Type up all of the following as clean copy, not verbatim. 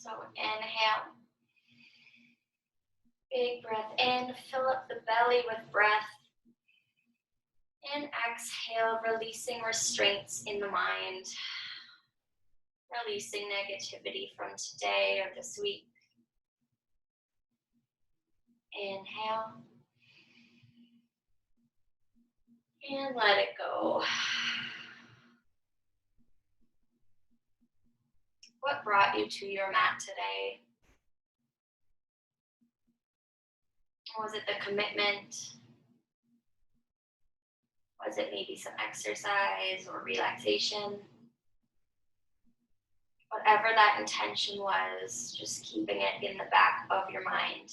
So inhale, big breath in, fill up the belly with breath. And exhale, releasing restraints in the mind. Releasing negativity from today or this week. Inhale. And let it go. What brought you to your mat today? Was it the commitment? Was it maybe some exercise or relaxation? Whatever that intention was, just keeping it in the back of your mind.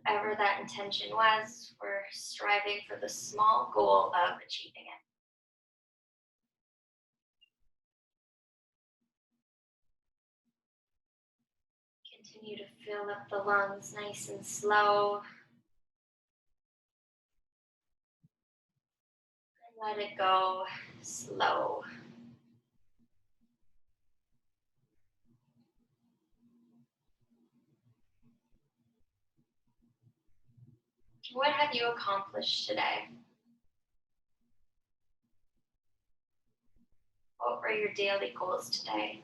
Whatever that intention was, we're striving for the small goal of achieving it. Continue to fill up the lungs nice and slow. And let it go slow. What have you accomplished today? What were your daily goals today?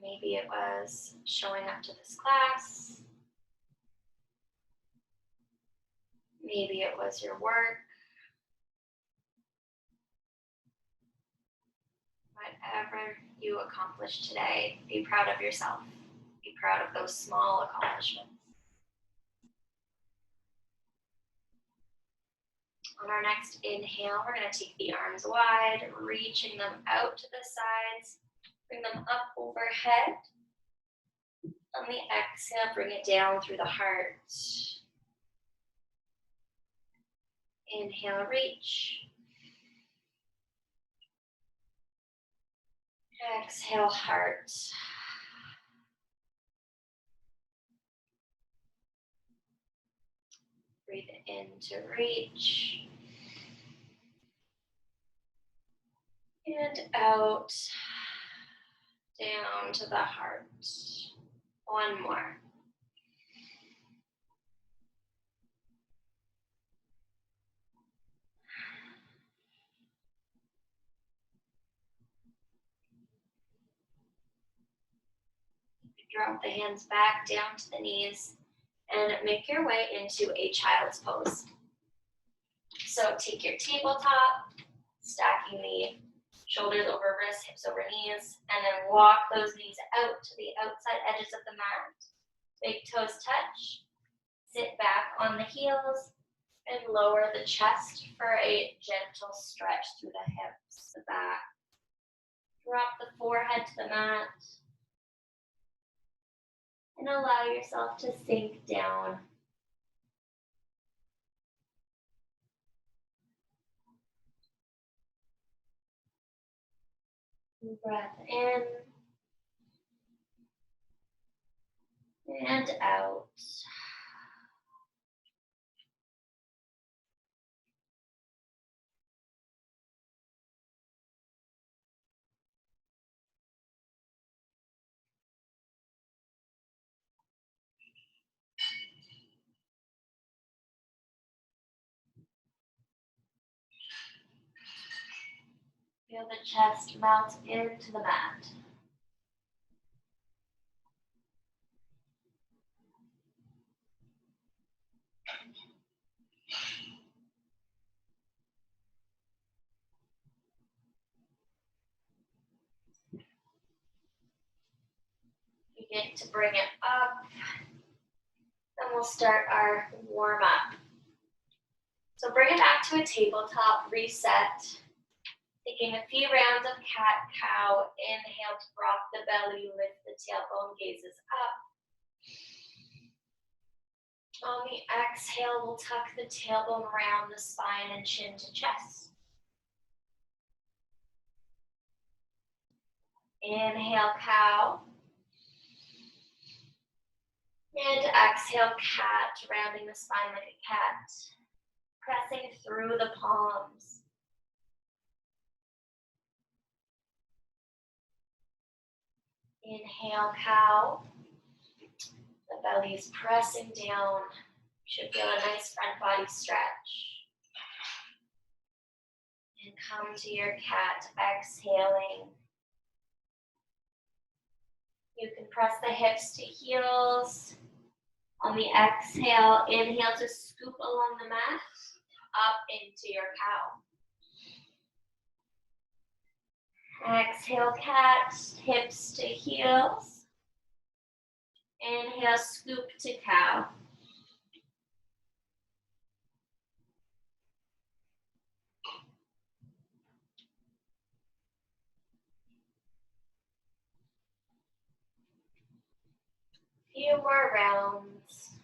Maybe it was showing up to this class. Maybe it was your work. Whatever you accomplished today, be proud of yourself. Be proud of those small accomplishments. On our next inhale, we're going to take the arms wide, reaching them out to the sides. Bring them up overhead. On the exhale, bring it down through the heart. Inhale, reach. Exhale, heart. Breathe in to reach. And out, down to the heart. One more. Drop the hands back down to the knees and make your way into a child's pose. So take your tabletop, stacking the shoulders over wrists, hips over knees, and then walk those knees out to the outside edges of the mat. Big toes touch. Sit back on the heels and lower the chest for a gentle stretch through the hips, the back. Drop the forehead to the mat. And allow yourself to sink down. Breath in and out. Feel the chest melt into the mat. Begin to bring it up. Then we'll start our warm up. So bring it back to a tabletop, reset. Taking a few rounds of cat-cow. Inhale to drop the belly, lift the tailbone, gazes up. On the exhale, we'll tuck the tailbone around the spine and chin to chest. Inhale, cow. And exhale, cat, rounding the spine like a cat. pressing through the palms. Inhale, cow. The belly's pressing down. Should feel a nice front body stretch. And come to your cat, exhaling. You can press the hips to heels. On the exhale, inhale to scoop along the mat, up into your cow. Exhale, cat, hips to heels. Inhale, scoop to cow. Few more rounds.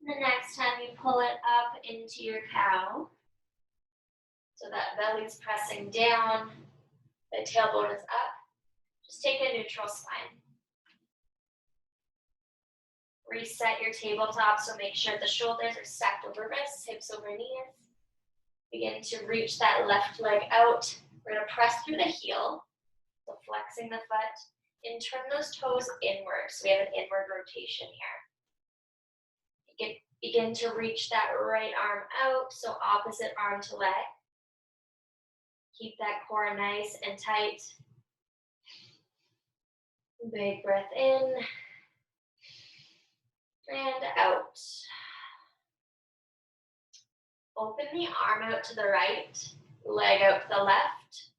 The next time you pull it up into your cow, so that belly's pressing down, the tailbone is up. Just take a neutral spine. Reset your tabletop, so make sure the shoulders are stacked over wrists, hips over knees. Begin to reach that left leg out. We're gonna press through the heel, so flexing the foot, and turn those toes inward, so we have an inward rotation here. Begin to reach that right arm out, so opposite arm to leg. Keep that core nice and tight. Big breath in and out. Open the arm out to the right, leg out to the left,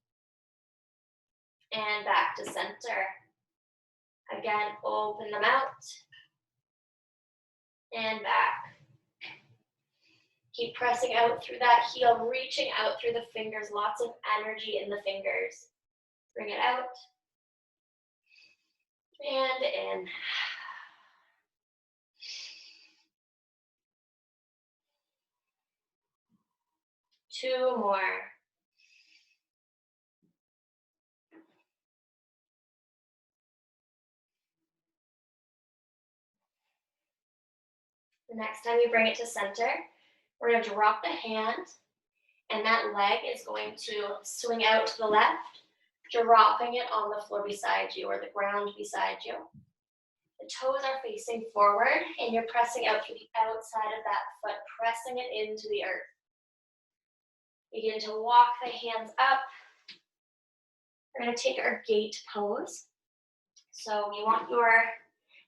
and back to center. Again, open them out and back. Keep pressing out through that heel, reaching out through the fingers, lots of energy in the fingers. Bring it out and in. Two more. The next time you bring it to center, we're going to drop the hand, and that leg is going to swing out to the left, dropping it on the floor beside you or the ground beside you. The toes are facing forward, and you're pressing out through the outside of that foot, pressing it into the earth. Begin to walk the hands up. We're going to take our gate pose. So you want your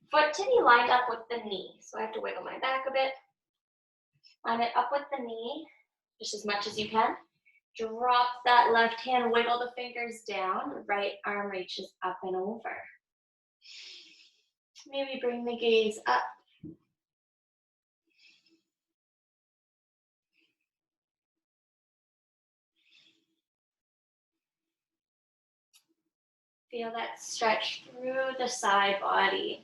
foot to be lined up with the knee. So I have to wiggle my back a bit. Line it up with the knee, just as much as you can. Drop that left hand, wiggle the fingers down. Right arm reaches up and over. Maybe bring the gaze up. Feel that stretch through the side body.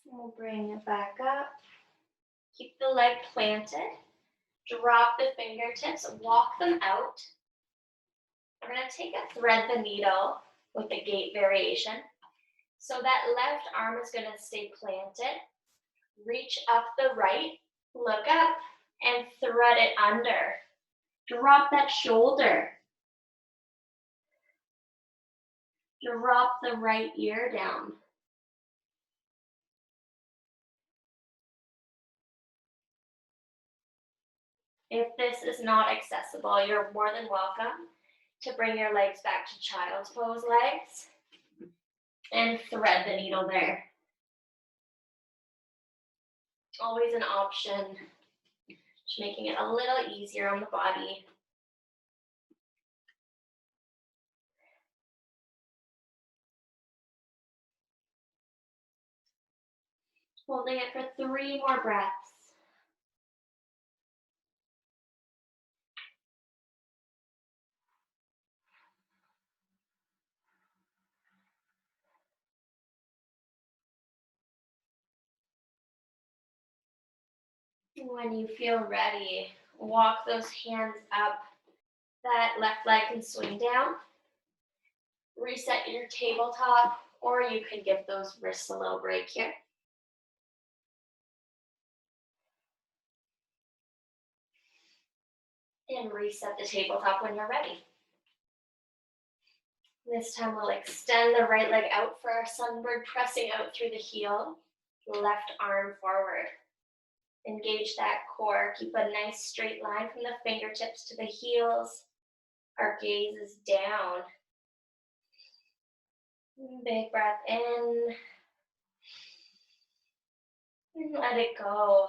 We'll bring it back up. Keep the leg planted. Drop the fingertips, walk them out. We're going to take a thread the needle with the gate variation. So that left arm is going to stay planted. Reach up the right, look up, and thread it under. Drop that shoulder. Drop the right ear down. If this is not accessible, you're more than welcome to bring your legs back to child's pose legs and thread the needle there. Always an option, just making it a little easier on the body. Holding it for 3 more breaths. When you feel ready, walk those hands up. That left leg can swing down. Reset your tabletop, or you can give those wrists a little break here. And reset the tabletop when you're ready. This time we'll extend the right leg out for our sunbird, pressing out through the heel, left arm forward. Engage that core. Keep a nice straight line from the fingertips to the heels. Our gaze is down. Big breath in. And let it go.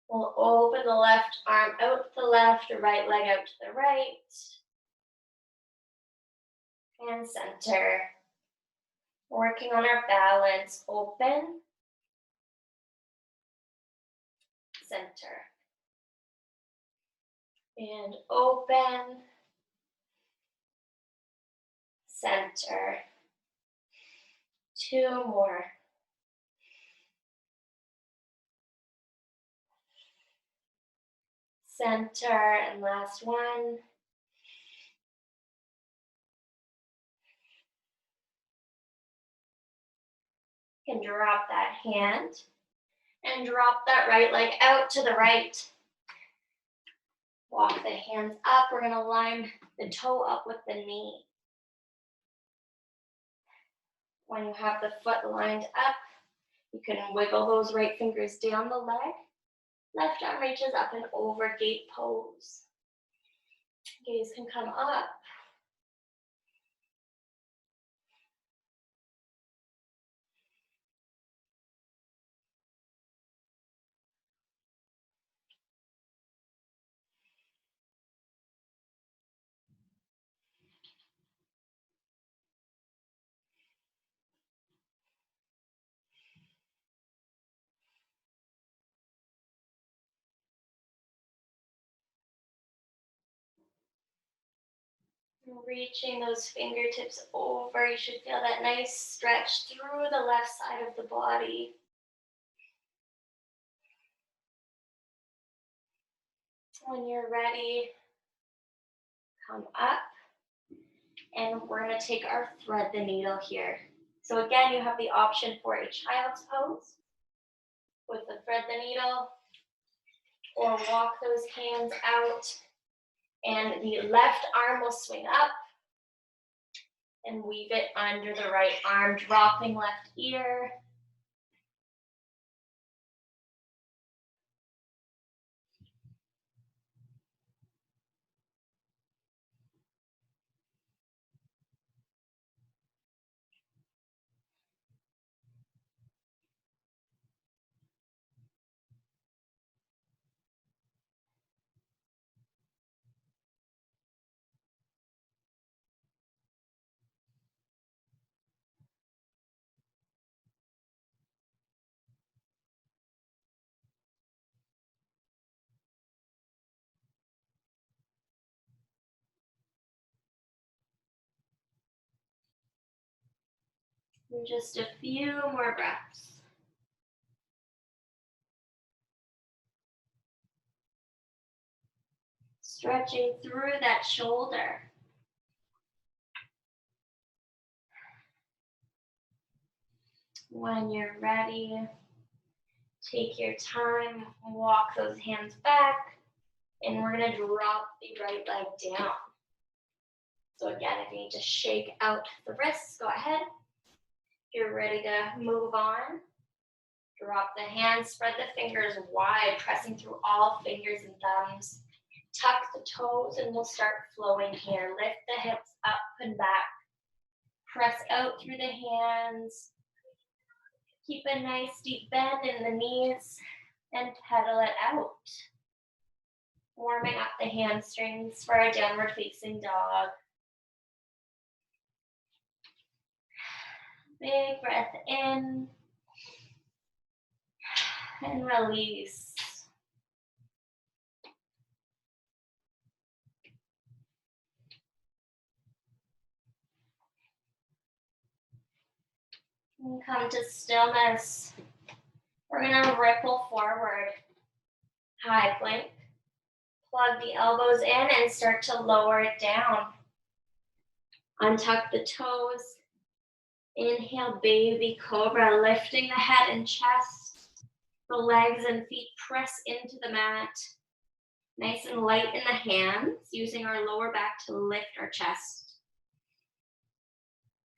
We'll open the left arm out to the left, the right leg out to the right. And center. Working on our balance. Open. Center. And open. Center. 2 more. Center, and last one. You can drop that hand and drop that right leg out to the right. Walk the hands up. We're going to line the toe up with the knee. When you have the foot lined up, you can wiggle those right fingers down the leg. Left arm reaches up and over, gate pose. Gaze can come up. Reaching those fingertips over, you should feel that nice stretch through the left side of the body. When you're ready, come up, and we're going to take our thread the needle here. So again, you have the option for a child's pose with the thread the needle, or walk those hands out, and the left arm will swing up and weave it under the right arm, dropping left ear. And just a few more breaths. Stretching through that shoulder. When you're ready, take your time, walk those hands back, and we're going to drop the right leg down. So again, if you need to shake out the wrists, go ahead. If you're ready to move on, drop the hands, spread the fingers wide, pressing through all fingers and thumbs. Tuck the toes, and we'll start flowing here. Lift the hips up and back. Press out through the hands. Keep a nice deep bend in the knees and pedal it out. Warming up the hamstrings for our downward facing dog. Big breath in and release. And come to stillness. We're gonna ripple forward, high plank. Plug the elbows in and start to lower it down. Untuck the toes. Inhale, baby cobra, lifting the head and chest. The legs and feet press into the mat. Nice and light in the hands, using our lower back to lift our chest.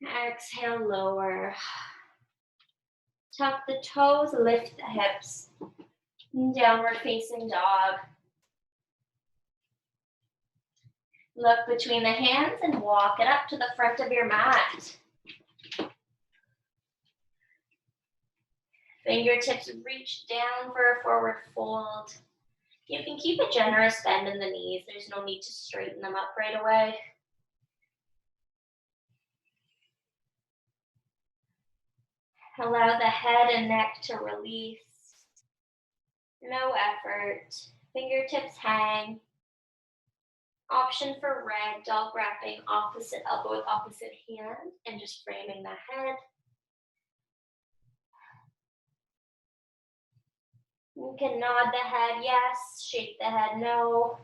Exhale, lower. Tuck the toes, lift the hips. Downward facing dog. Look between the hands and walk it up to the front of your mat. Fingertips reach down for a forward fold. You can keep a generous bend in the knees. There's no need to straighten them up right away. Allow the head and neck to release. No effort. Fingertips hang. Option for red, dog wrapping opposite elbow with opposite hand and just framing the head. You can nod the head yes, shake the head no.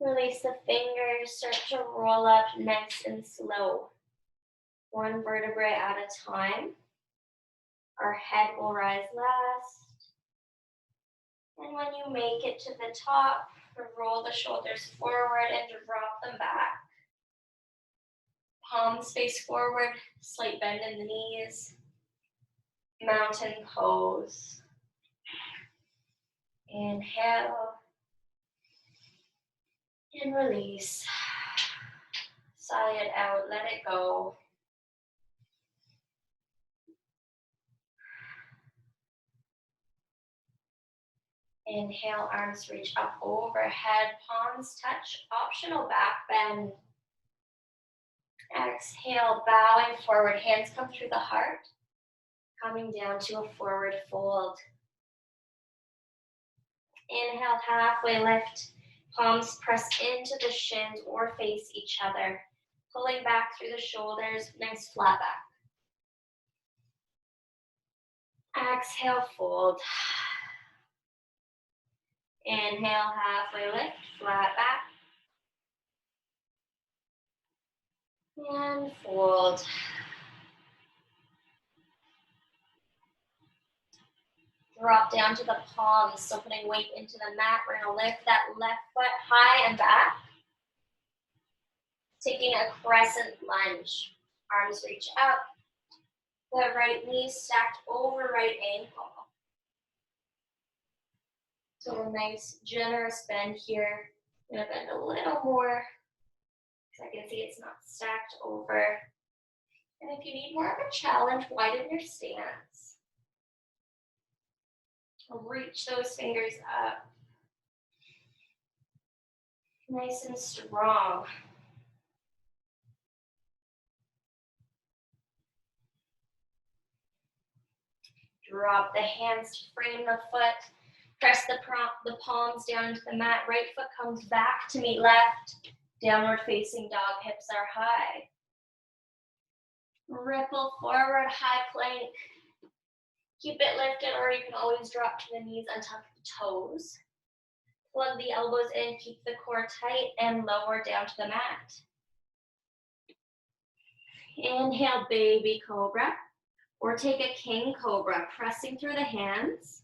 Release the fingers, start to roll up nice and slow. One vertebrae at a time. Our head will rise last. And when you make it to the top, roll the shoulders forward and drop them back. Palms face forward, slight bend in the knees. Mountain pose. Inhale. And release. Sigh it out, let it go. Inhale, arms reach up overhead, palms touch, optional back bend. Exhale, bowing forward, hands come through the heart, coming down to a forward fold. Inhale, halfway lift, palms press into the shins or face each other, pulling back through the shoulders, nice flat back. Exhale, fold. Inhale, halfway lift, flat back. And fold. Drop down to the palms, so putting weight into the mat. We're gonna lift that left foot high and back. Taking a crescent lunge. Arms reach up. The right knee stacked over right ankle. So a nice generous bend here. I'm gonna bend a little more because I can see it's not stacked over. And if you need more of a challenge, widen your stance. Reach those fingers up. Nice and strong. Drop the hands to frame the foot. Press the palms down into the mat. Right foot comes back to meet left. Downward facing dog, hips are high. Ripple forward, high plank. Keep it lifted, or you can always drop to the knees, untuck the toes. Plug the elbows in, keep the core tight, and lower down to the mat. Inhale, baby cobra, or take a king cobra, pressing through the hands.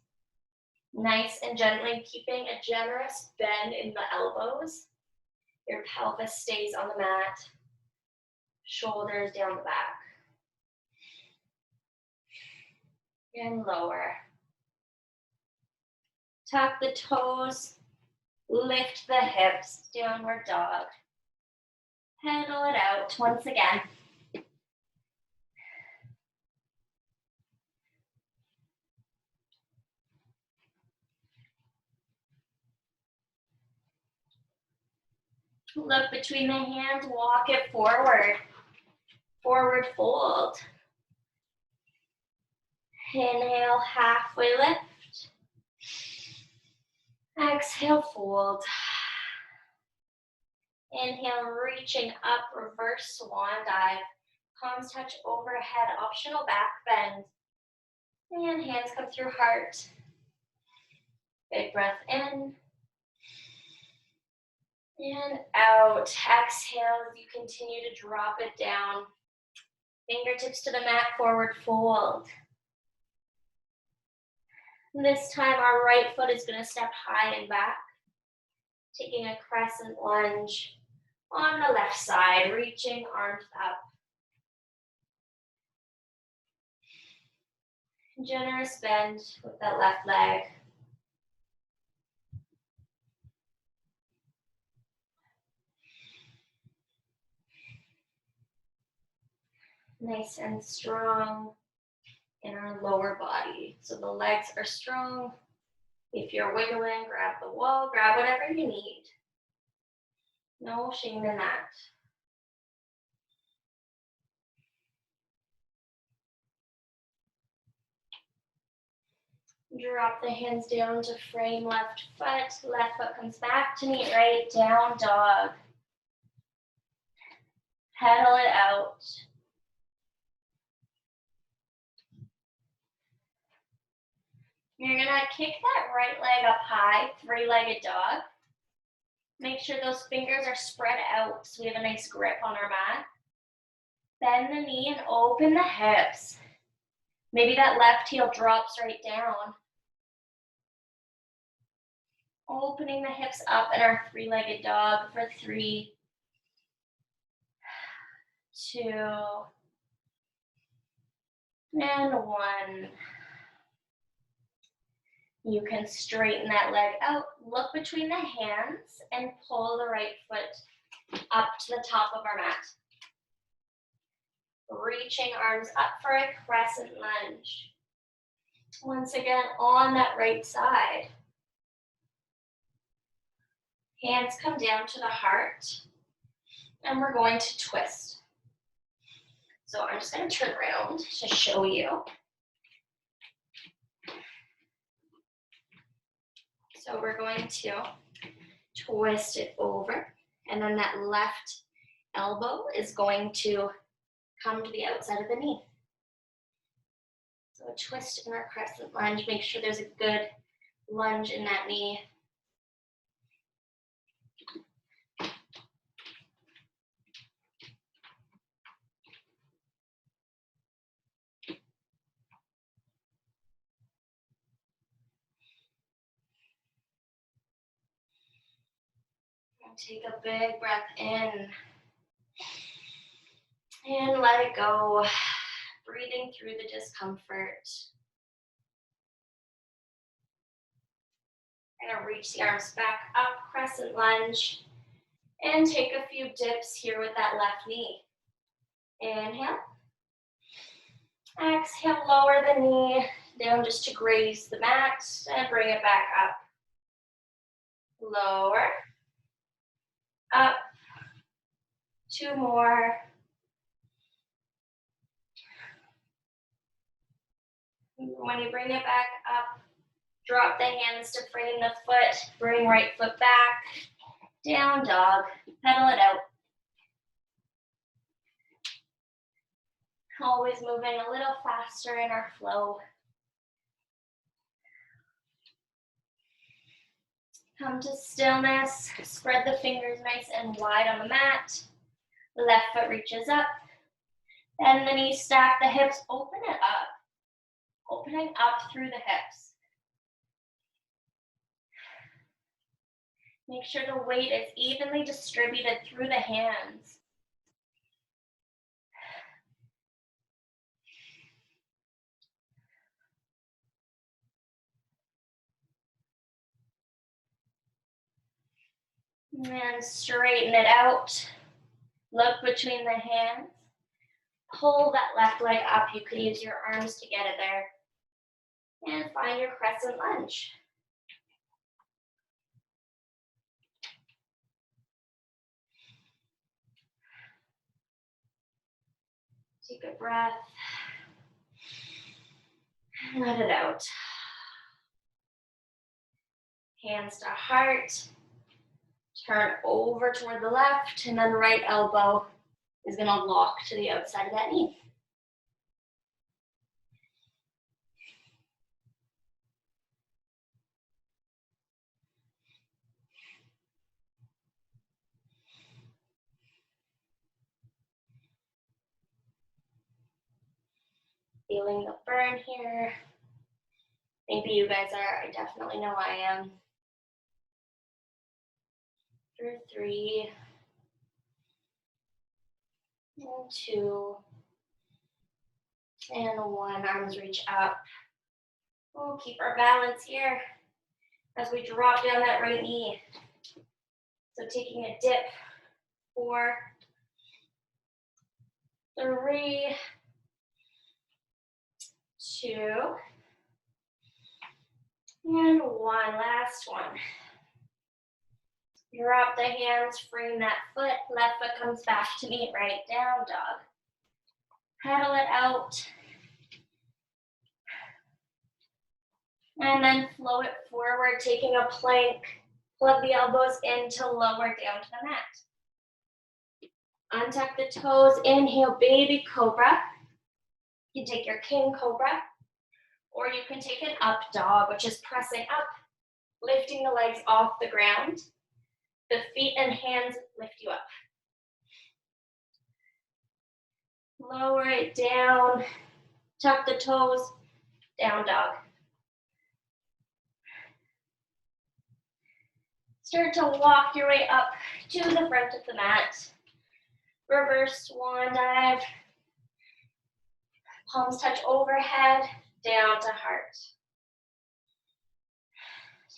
Nice and gently, keeping a generous bend in the elbows. Your pelvis stays on the mat. Shoulders down the back. And lower. Tuck the toes, lift the hips, downward dog. Pedal it out once again. Look between the hands, walk it forward. Forward fold. Inhale, halfway lift. Exhale, fold. Inhale, reaching up, reverse swan dive. Palms touch overhead, optional back bend. And hands come through heart. Big breath in. And out. Exhale as you continue to drop it down. Fingertips to the mat, forward fold. This time our right foot is going to step high and back. Taking a crescent lunge on the left side, reaching arms up. Generous bend with that left leg. Nice and strong in our lower body. So the legs are strong. If you're wiggling, grab the wall, grab whatever you need. No shame in that. Drop the hands down to frame left foot. Left foot comes back to meet right, down dog. Pedal it out. You're gonna kick that right leg up high, three-legged dog. Make sure those fingers are spread out so we have a nice grip on our mat. Bend the knee and open the hips. Maybe that left heel drops right down. Opening the hips up in our three-legged dog for 3, 2, and 1. You can straighten that leg out, look between the hands, and pull the right foot up to the top of our mat. Reaching arms up for a crescent lunge. Once again, on that right side. Hands come down to the heart, and we're going to twist. So I'm just going to turn around to show you. So we're going to twist it over, and then that left elbow is going to come to the outside of the knee. So a twist in our crescent lunge. Make sure there's a good lunge in that knee. Take a big breath in and let it go, breathing through the discomfort. I'm gonna reach the arms back up, crescent lunge, and take a few dips here with that left knee. Inhale. Exhale, lower the knee down just to graze the mat and bring it back up. Lower. Up. 2 more. When you bring it back up, drop the hands to frame the foot, bring right foot back, down dog, pedal it out. Always moving a little faster in our flow. Come to stillness, spread the fingers nice and wide on the mat. Left foot reaches up, bend the knees, stack the hips, open it up. Opening up through the hips. Make sure the weight is evenly distributed through the hands. And straighten it out. Look between the hands. Pull that left leg up. You can use your arms to get it there. And find your crescent lunge. Take a breath. Let it out. Hands to heart. Turn over toward the left, and then right elbow is going to lock to the outside of that knee. Feeling the burn here. Maybe you guys are, I definitely know I am. Through 3, and 2, and 1. Arms reach up. We'll keep our balance here as we drop down that right knee. So taking a dip, 4, 3, 2, and 1. Last one. Drop the hands, frame that foot. Left foot comes back to meet right down dog. Pedal it out. And then flow it forward, taking a plank. Plug the elbows in to lower down to the mat. Untuck the toes. Inhale, baby cobra. You can take your king cobra, or you can take an up dog, which is pressing up, lifting the legs off the ground. The feet and hands lift you up. Lower it down, tuck the toes, down dog. Start to walk your way up to the front of the mat. Reverse swan dive. Palms touch overhead, down to heart.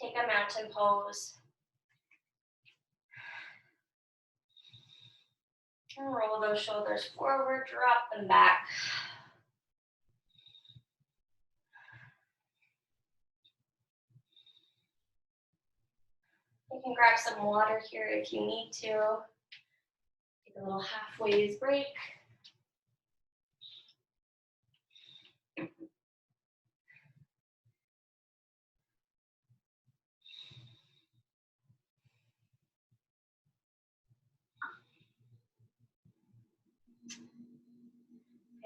Take a mountain pose. And roll those shoulders forward, drop them back. You can grab some water here if you need to. Take a little halfway break.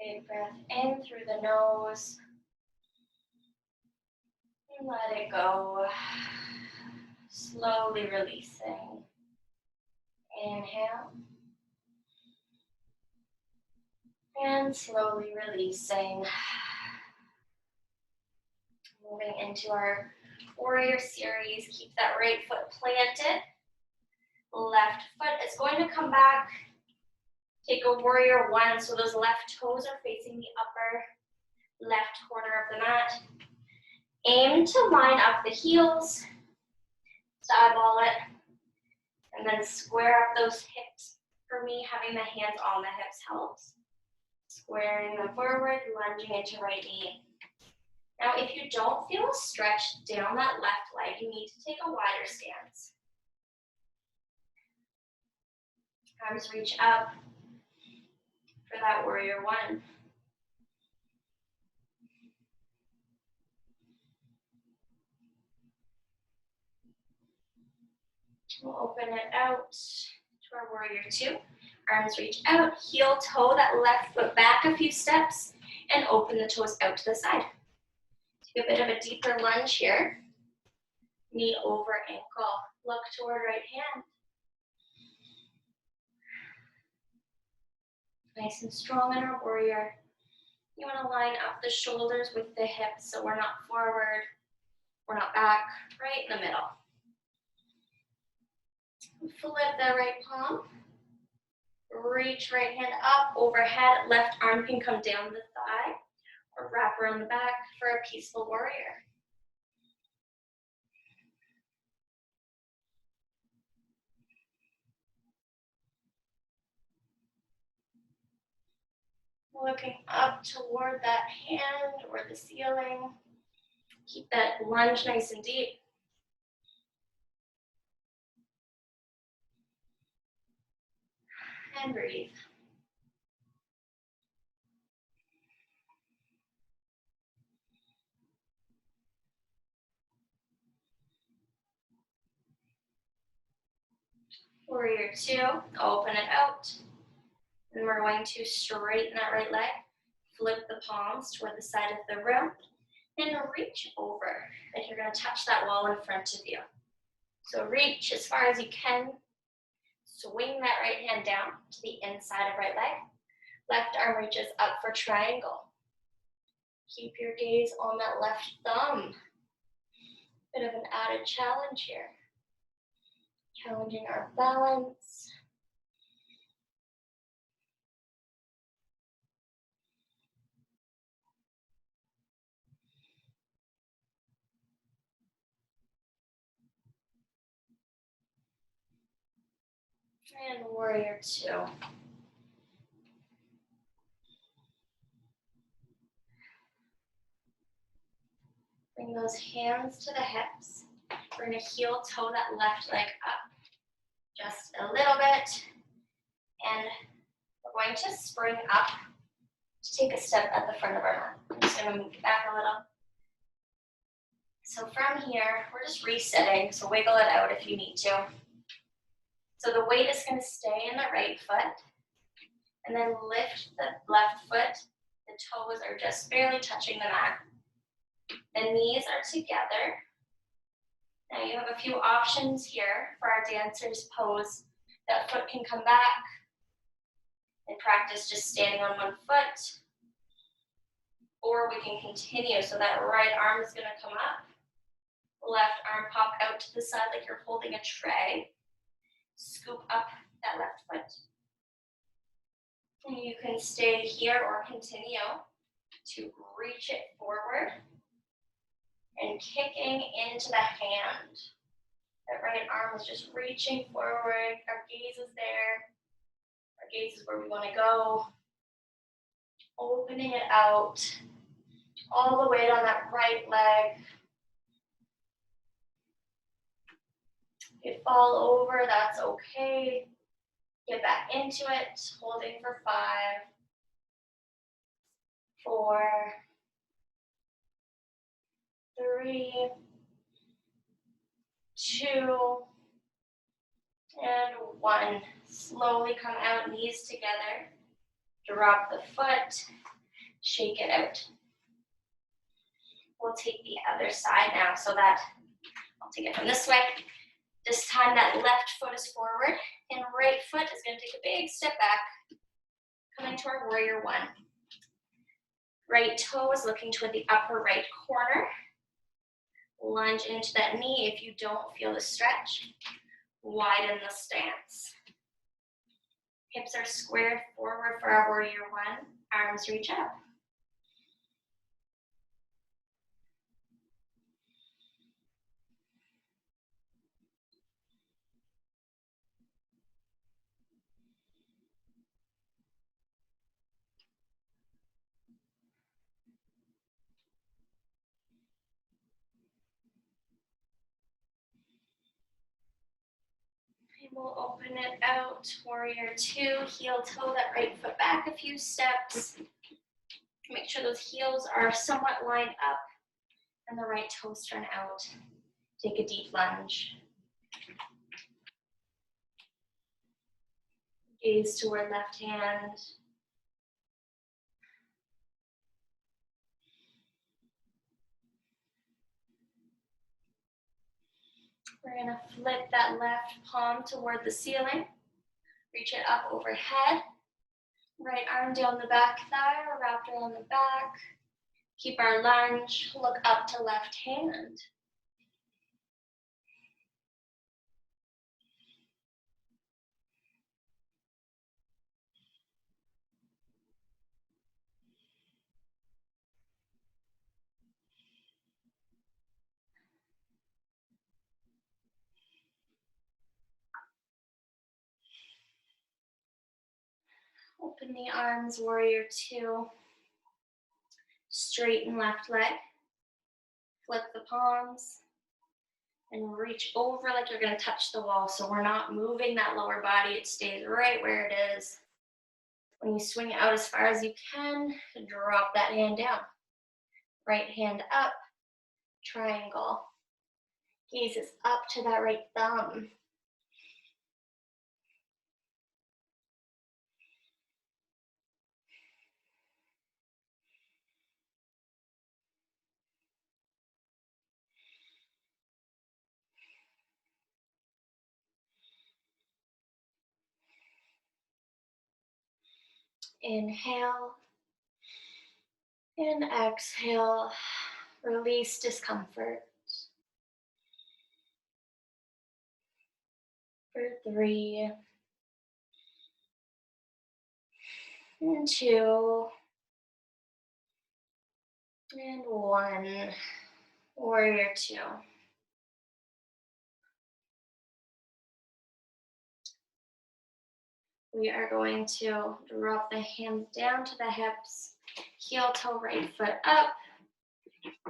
Big breath in through the nose. And let it go. Slowly releasing. Inhale. And slowly releasing. Moving into our warrior series. Keep that right foot planted. Left foot is going to come back. Take a warrior 1, so those left toes are facing the upper left corner of the mat. Aim to line up the heels, to eyeball it, and then square up those hips. For me, having the hands on the hips helps. Squaring them forward, lunging into right knee. Now, if you don't feel a stretch down that left leg, you need to take a wider stance. Arms reach up for that warrior 1. We'll open it out to our warrior 2. Arms reach out, heel toe that left foot back a few steps, and open the toes out to the side. Take a bit of a deeper lunge here. Knee over ankle. Look toward right hand. Nice and strong in our warrior. You want to line up the shoulders with the hips so we're not forward, we're not back, right in the middle. Flip the right palm. Reach right hand up, overhead. Left arm can come down the thigh or wrap around the back for a peaceful warrior. Looking up toward that hand or the ceiling. Keep that lunge nice and deep. And breathe. Warrior two, open it out. And we're going to straighten that right leg, flip the palms toward the side of the room, and reach over. Like you're gonna touch that wall in front of you. So reach as far as you can. Swing that right hand down to the inside of right leg. Left arm reaches up for triangle. Keep your gaze on that left thumb. Bit of an added challenge here. Challenging our balance. And warrior two. Bring those hands to the hips. We're gonna heel toe that left leg up just a little bit. And we're going to spring up to take a step at the front of our mat. I'm just gonna move it back a little. So from here, we're just resetting, so wiggle it out if you need to. So the weight is gonna stay in the right foot, and then lift the left foot. The toes are just barely touching the mat. The knees are together. Now you have a few options here for our dancer's pose. That foot can come back and practice just standing on one foot. Or we can continue, so that right arm is gonna come up. Left arm pop out to the side like you're holding a tray. Scoop up that left foot. And you can stay here or continue to reach it forward and kicking into the hand. That right arm is just reaching forward. Our gaze is there. Our gaze is where we want to go. Opening it out. All the weight on that right leg. If you fall over, that's okay. Get back into it, holding for 5, 4, 3, 2, and 1. Slowly come out, knees together. Drop the foot, shake it out. We'll take the other side now, so that, I'll take it from this way. This time that left foot is forward, and right foot is gonna take a big step back, coming to our warrior one. Right toe is looking toward the upper right corner. Lunge into that knee if you don't feel the stretch. Widen the stance. Hips are squared forward for our warrior one. Arms reach up. We'll open it out, warrior two, heel toe that right foot back a few steps. Make sure those heels are somewhat lined up and the right toes turn out. Take a deep lunge. Gaze toward left hand. We're gonna flip that left palm toward the ceiling. Reach it up overhead. Right arm down the back thigh or wrapped around the back. Keep our lunge, look up to left hand. Open the arms, warrior two. Straighten left leg. Flip the palms. And reach over like you're gonna touch the wall. So we're not moving that lower body, it stays right where it is. When you swing it out as far as you can, drop that hand down. Right hand up, triangle. Gaze is up to that right thumb. Inhale and exhale. Release discomfort. For 3 and 2 and 1. Warrior 2. We are going to drop the hands down to the hips, heel toe right foot up,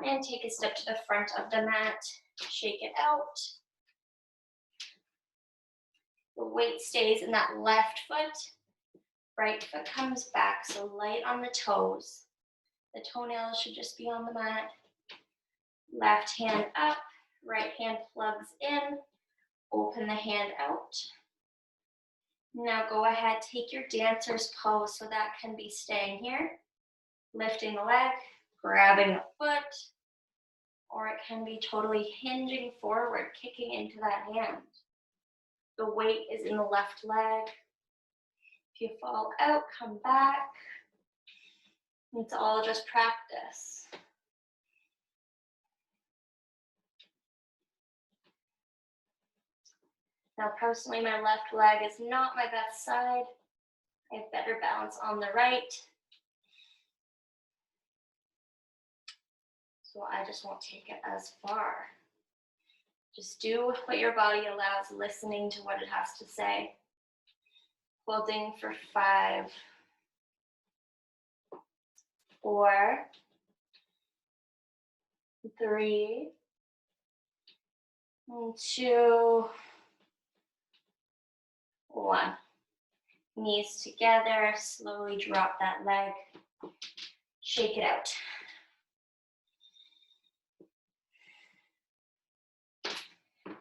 and take a step to the front of the mat. Shake it out. The weight stays in that left foot. Right foot comes back, so light on the toes. The toenails should just be on the mat. Left hand up, right hand plugs in. Open the hand out. Now go ahead, take your dancer's pose, so that can be staying here, lifting the leg, grabbing the foot, or it can be totally hinging forward, kicking into that hand. The weight is in the left leg. If you fall out, come back. It's all just practice. Now, personally, my left leg is not my best side. I have better balance on the right. So I just won't take it as far. Just do what your body allows, listening to what it has to say. Holding for 5, 4, 3, 2, 1. Knees together, slowly drop that leg. Shake it out.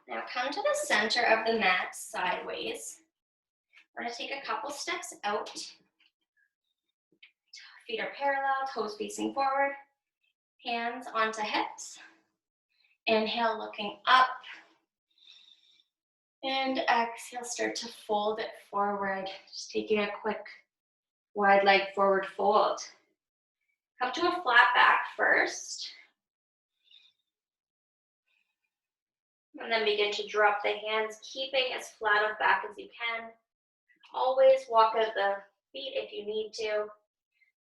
Now come to the center of the mat sideways. We're going to take a couple steps out. Feet are parallel, toes facing forward. Hands onto hips. Inhale, looking up. And exhale, start to fold it forward. Just taking a quick wide leg forward fold. Come to a flat back first. And then begin to drop the hands, keeping as flat of back as you can. Always walk out the feet if you need to.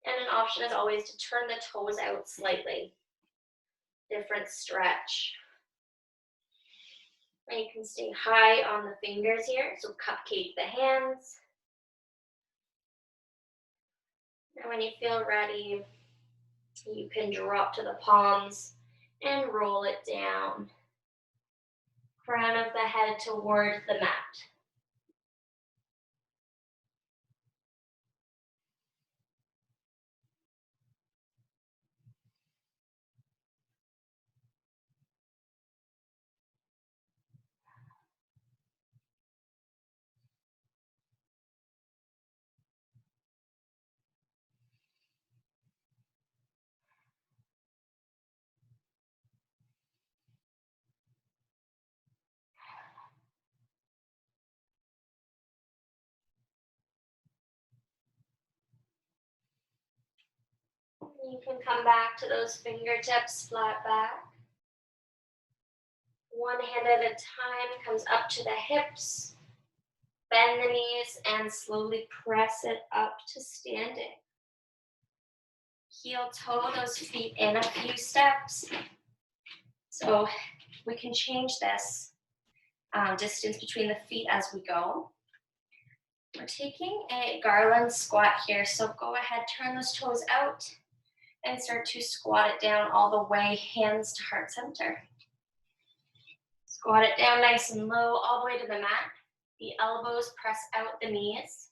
And an option is always to turn the toes out slightly. Different stretch. And you can stay high on the fingers here, so cupcake the hands. And when you feel ready, you can drop to the palms and roll it down. Crown of the head toward the mat. You can come back to those fingertips, flat back. One hand at a time comes up to the hips. Bend the knees and slowly press it up to standing. Heel toe those feet in a few steps. So we can change this distance between the feet as we go. We're taking a garland squat here, so go ahead, turn those toes out and start to squat it down all the way, hands to heart center. Squat it down nice and low, all the way to the mat. The elbows press out the knees.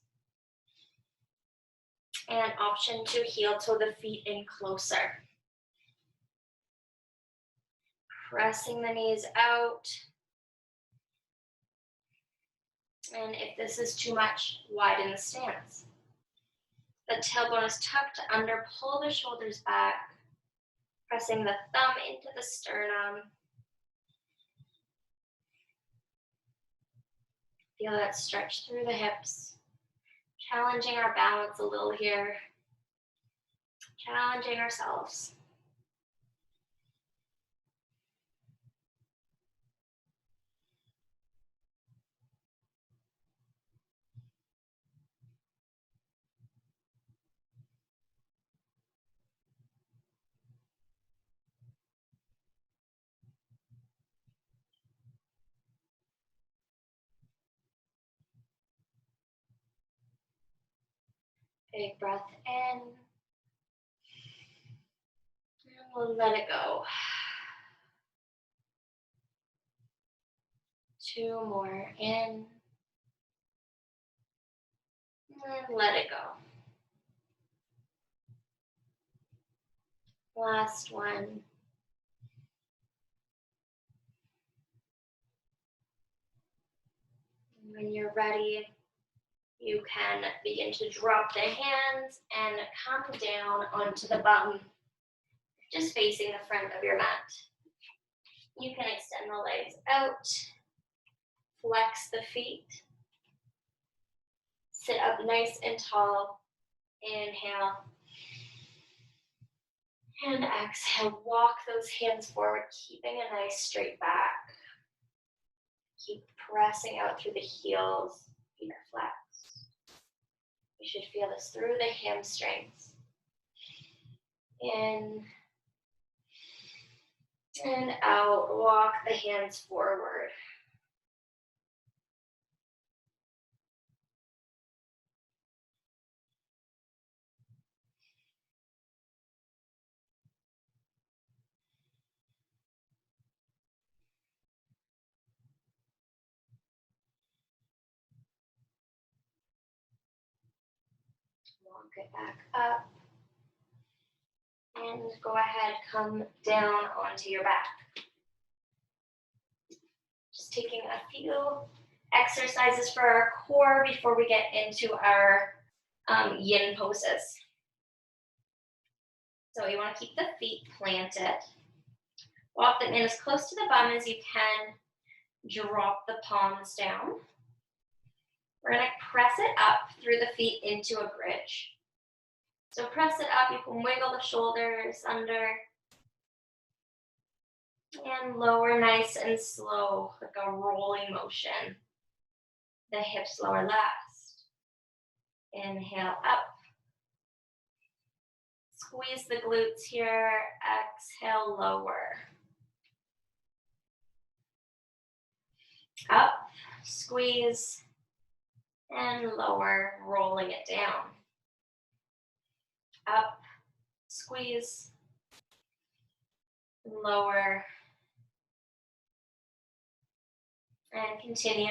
And option to heel toe the feet in closer. Pressing the knees out. And if this is too much, widen the stance. The tailbone is tucked under, pull the shoulders back. Pressing the thumb into the sternum. Feel that stretch through the hips. Challenging our balance a little here. Challenging ourselves. Big breath in. And we'll let it go. 2 more in. And let it go. Last one. When you're ready, you can begin to drop the hands and come down onto the bum, just facing the front of your mat. You can extend the legs out, flex the feet, sit up nice and tall. Inhale. And exhale, walk those hands forward, keeping a nice straight back. Keep pressing out through the heels, feet are flexed. You should feel this through the hamstrings. In and out, walk the hands forward. Walk it back up. And go ahead, come down onto your back. Just taking a few exercises for our core before we get into our yin poses. So you want to keep the feet planted. Walk them in as close to the bum as you can. Drop the palms down. We're going to press it up through the feet into a bridge. So press it up, you can wiggle the shoulders under. And lower nice and slow, like a rolling motion. The hips lower last. Inhale up. Squeeze the glutes here. Exhale, lower. Up, squeeze, and lower, rolling it down. Up, squeeze, lower, and continue.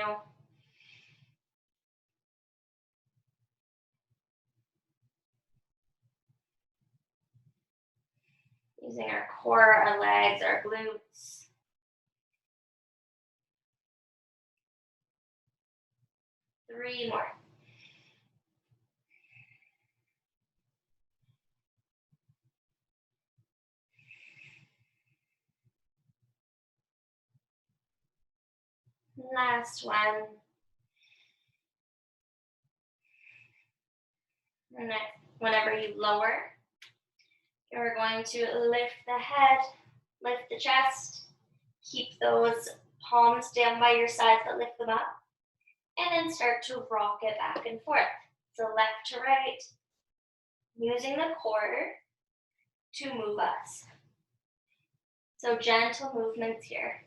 Using our core, our legs, our glutes. Three more. Last one. And then whenever you lower, you're going to lift the head, lift the chest, keep those palms down by your sides that lift them up, and then start to rock it back and forth. So left to right, using the core to move us. So gentle movements here.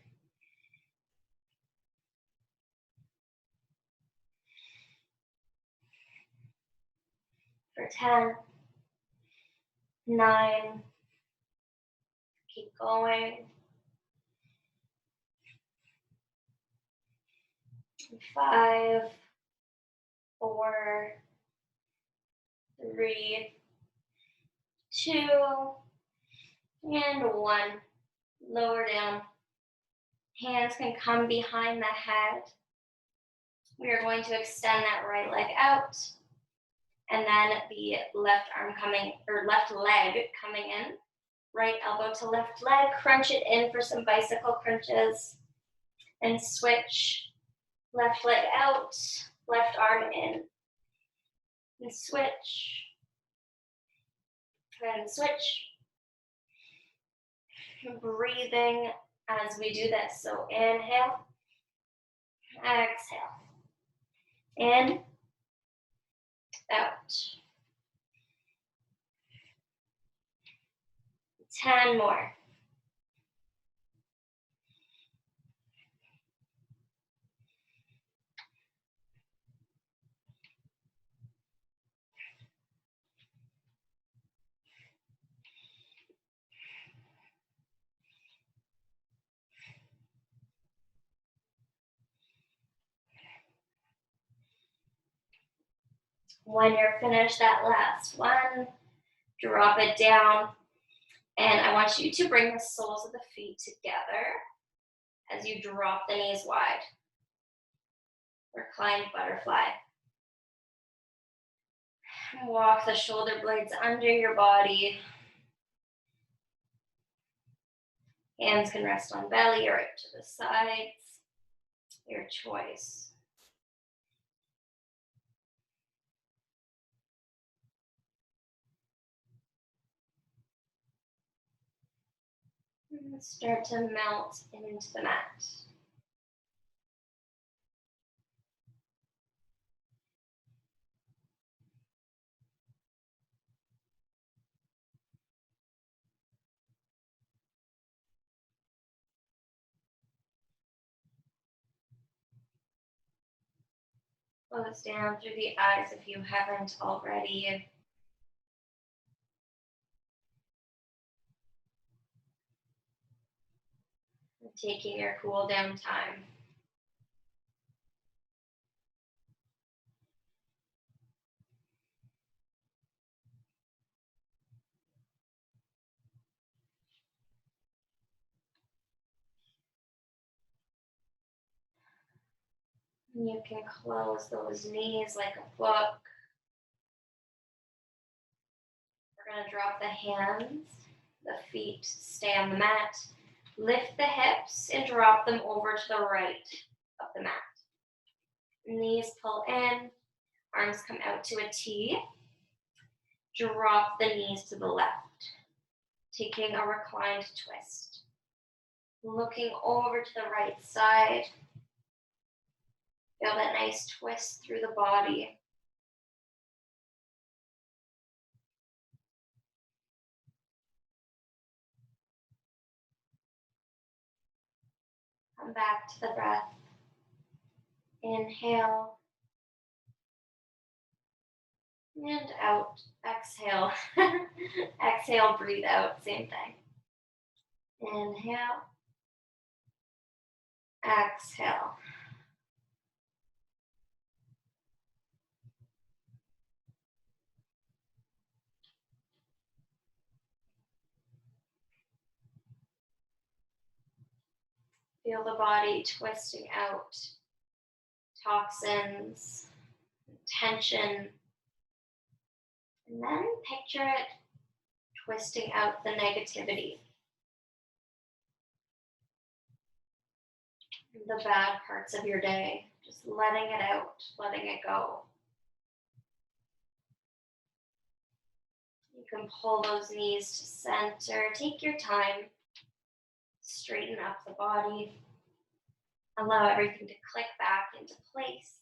For 10, 9, keep going. 5, 4, 3, 2, and 1. Lower down. Hands can come behind the head. We are going to extend that right leg out. And then the left arm coming, or left leg coming in. Right elbow to left leg. Crunch it in for some bicycle crunches. And switch. Left leg out, left arm in. And switch. And switch. Breathing as we do this. So inhale, exhale. In, out. 10 more. When you're finished that last one, drop it down. And I want you to bring the soles of the feet together as you drop the knees wide. Reclined butterfly. Walk the shoulder blades under your body. Hands can rest on belly or out to the sides. Your choice. And start to melt into the mat. Close down through the eyes if you haven't already. Taking your cool down time. You can close those knees like a book. We're going to drop the hands, the feet stay on the mat. Lift the hips and drop them over to the right of the mat. Knees pull in, arms come out to a T. Drop the knees to the left, taking a reclined twist. Looking over to the right side. Feel that nice twist through the body. Come back to the breath. Inhale. And out. Exhale. Exhale, breathe out. Same thing. Inhale. Exhale. Feel the body twisting out toxins, tension, and then picture it twisting out the negativity, the bad parts of your day, just letting it out, letting it go. You can pull those knees to center, take your time, straighten up the body, allow everything to click back into place.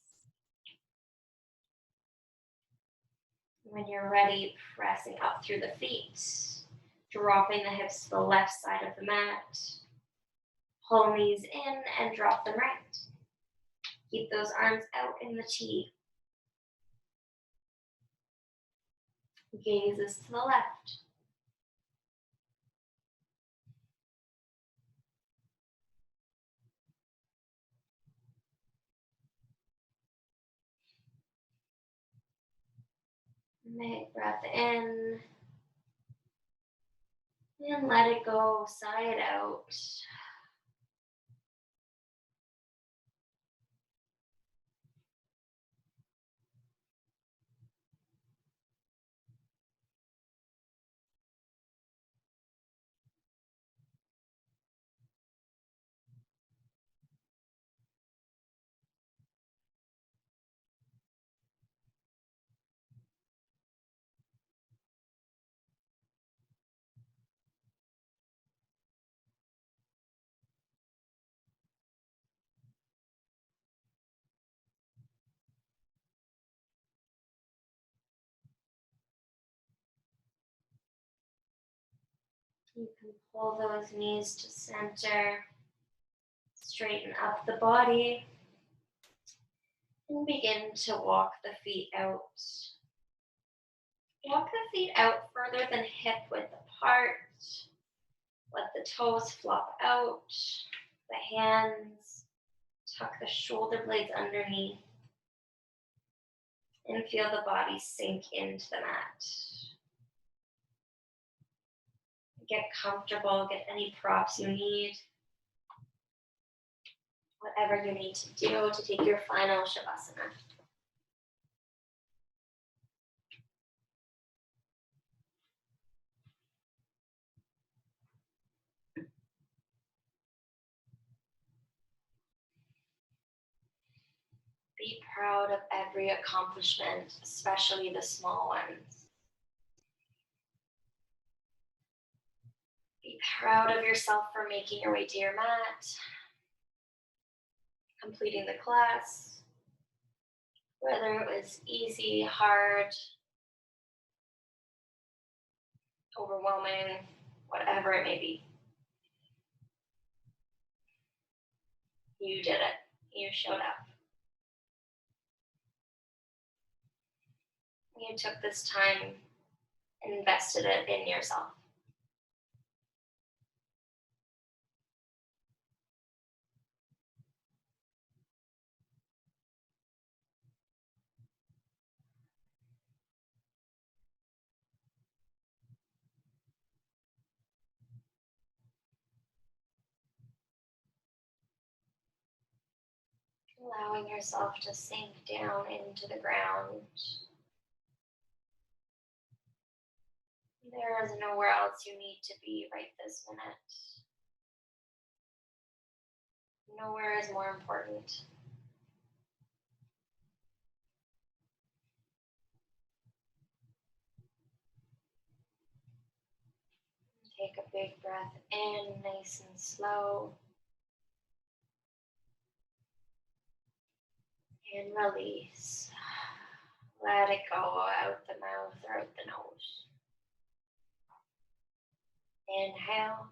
When you're ready, pressing up through the feet, dropping the hips to the left side of the mat. Pull knees in and drop them right. Keep those arms out in the T. Gaze is to the left. Big breath in. And let it go, sigh it out. You can pull those knees to center, straighten up the body, and begin to walk the feet out. Walk the feet out further than hip width apart. Let the toes flop out, the hands, tuck the shoulder blades underneath, and feel the body sink into the mat. Get comfortable, get any props you need. Whatever you need to do to take your final Shavasana. Be proud of every accomplishment, especially the small ones. Be proud of yourself for making your way to your mat, completing the class, whether it was easy, hard, overwhelming, whatever it may be. You did it. You showed up. You took this time and invested it in yourself. Allowing yourself to sink down into the ground. There is nowhere else you need to be right this minute. Nowhere is more important. Take a big breath in, nice and slow. And release. Let it go out the mouth or out the nose. Inhale.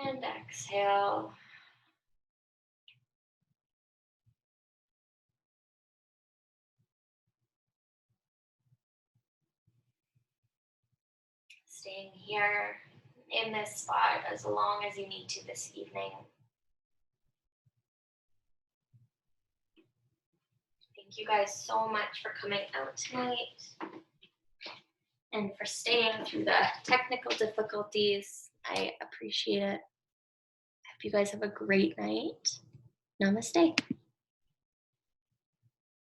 And exhale. Staying here in this spot as long as you need to this evening. Thank you guys so much for coming out tonight and for staying through the technical difficulties. I appreciate it. I hope you guys have a great night. Namaste.